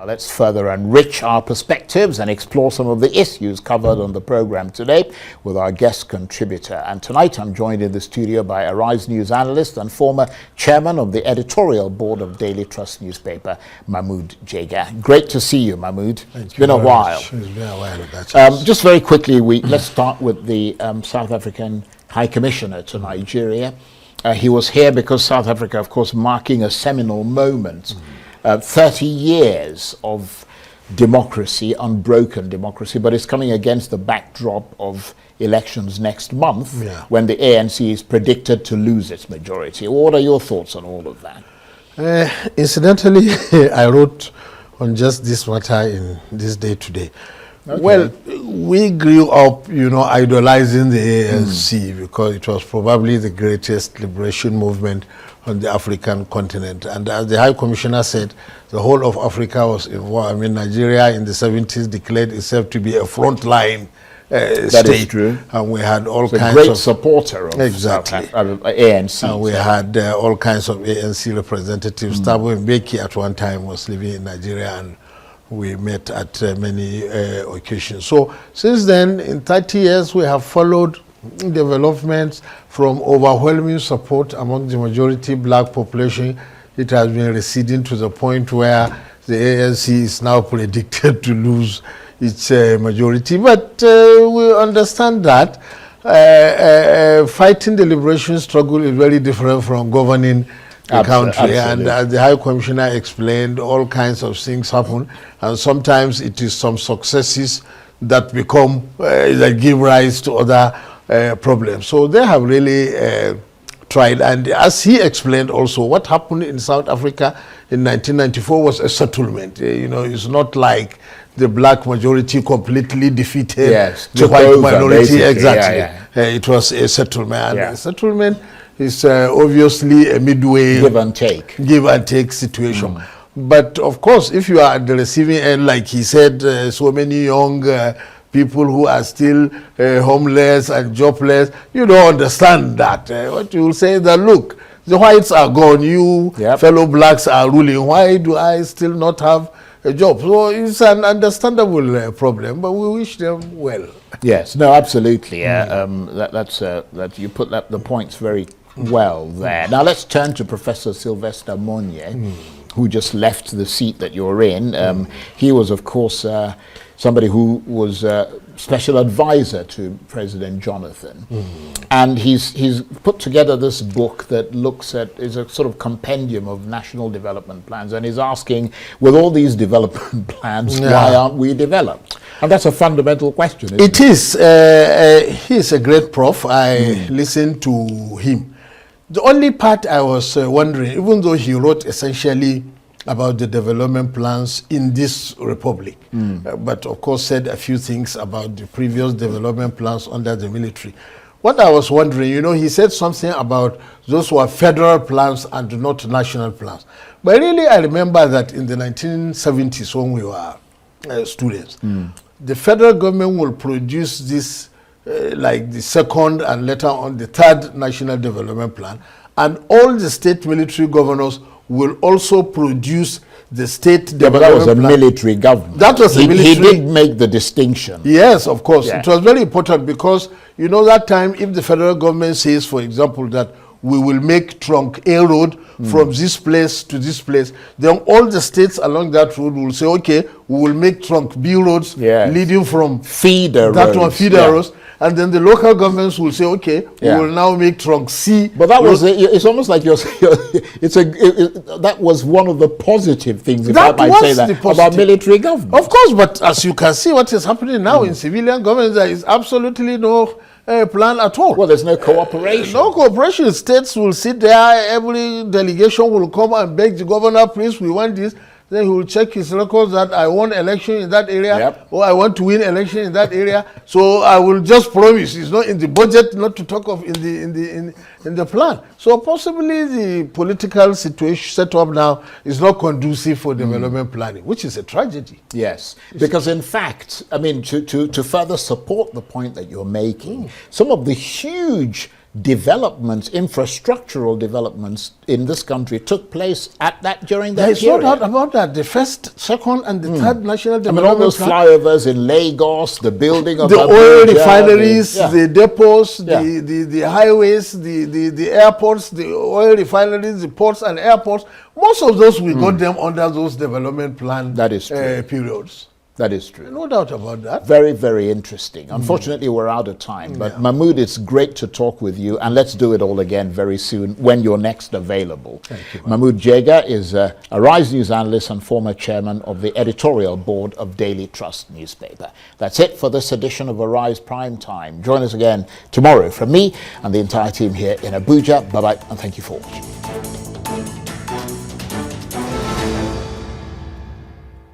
Let's further enrich our perspectives and explore some of the issues covered on the program today with our guest contributor. And tonight I'm joined in the studio by Arise News analyst and former chairman of the editorial board of Daily Trust newspaper, Mahmud Jega. Great to see you, Mahmud. It's been a while. It's been a while. Just very quickly, let's start with the South African High Commissioner to Nigeria. He was here because South Africa, of course, marking a seminal moment. 30 years of democracy, unbroken democracy, but it's coming against the backdrop of elections next month when the ANC is predicted to lose its majority. What are your thoughts on all of that? Incidentally, I wrote on just this matter in this day today. Okay. Well, we grew up, idolizing the ANC because it was probably the greatest liberation movement on the African continent. And as the High Commissioner said, the whole of Africa was involved. I mean, Nigeria in the 70s declared itself to be a frontline state. That is true. And we had all it's kinds a great of supporter of ANC. And we had all kinds of ANC representatives. Thabo Mbeki at one time was living in Nigeria, and we met at many occasions. So since then, in 30 years, we have followed developments from overwhelming support among the majority black population. It has been receding to the point where the ANC is now predicted to lose its majority. But we understand that fighting the liberation struggle is very different from governing the country. Absolutely. And as the High Commissioner explained, all kinds of things happen, and sometimes it is some successes that become that give rise to other problems. So they have really tried, and as he explained also, what happened in South Africa in 1994 was a settlement. It's not like the black majority completely defeated the white minority. Exactly. It was a settlement. And a settlement is obviously a midway give and take situation. But of course, if you are at the receiving end, like he said, so many young people who are still homeless and jobless, you don't understand that. What you will say is that, look, the whites are gone, you fellow blacks are ruling. Why do I still not have a job? So it's an understandable problem, but we wish them well. Yes, no, absolutely. That you put the points very well there. Now let's turn to Professor Sylvester Monye, who just left the seat that you're in. He was, of course, somebody who was special advisor to President Jonathan. And he's put together this book that is a sort of compendium of national development plans, and he's asking, with all these development plans, why aren't we developed? And that's a fundamental question, isn't it? It is. He's a great prof. I listened to him. The only part I was wondering, even though he wrote essentially about the development plans in this republic, but of course said a few things about the previous development plans under the military. What I was wondering, he said something about those who are federal plans and not national plans. But really, I remember that in the 1970s when we were students, the federal government will produce this like the second and later on the third national development plan, and all the state military governors will also produce the state development but that was a plan. Military government. That was a military. He did make the distinction. Yes, of course. It was very important because, that time if the federal government says, for example, that we will make trunk A road from this place to this place, then all the states along that road will say, okay, we will make trunk B roads leading from feeder roads. And then the local governments will say, okay, we will now make trunk C. But that was, it's almost like that was one of the positive things, if I might say that, about military government. Of course, but as you can see what is happening now in civilian government, there is absolutely no plan at all. Well, there's no cooperation. No cooperation. States will sit there, every delegation will come and beg the governor, please, we want this. Then he will check his records that I won election in that area, or I want to win election in that area. So I will just promise. It's not in the budget, not to talk of in the plan. So possibly the political situation set up now is not conducive for development planning, which is a tragedy. Yes, because in fact, I mean, to further support the point that you're making, some of the huge developments, infrastructural developments in this country took place during that There's period. no doubt about that. The first, second, and the third national I development mean, all those plan, flyovers in Lagos, the building of the oil Abuja, refineries, the depots, Yeah. the highways, the airports, the oil refineries, the ports and airports. Most of those, we got them under those development plan That is true. periods. That is true. No doubt about that. Very, very interesting. Unfortunately, we're out of time. But Mahmud, it's great to talk with you, and let's do it all again very soon when you're next available. Thank you. Mahmud Jega is a Rise News analyst and former chairman of the editorial board of Daily Trust newspaper. That's it for this edition of Arise Prime Time. Join us again tomorrow from me and the entire team here in Abuja. Bye-bye, and thank you for watching.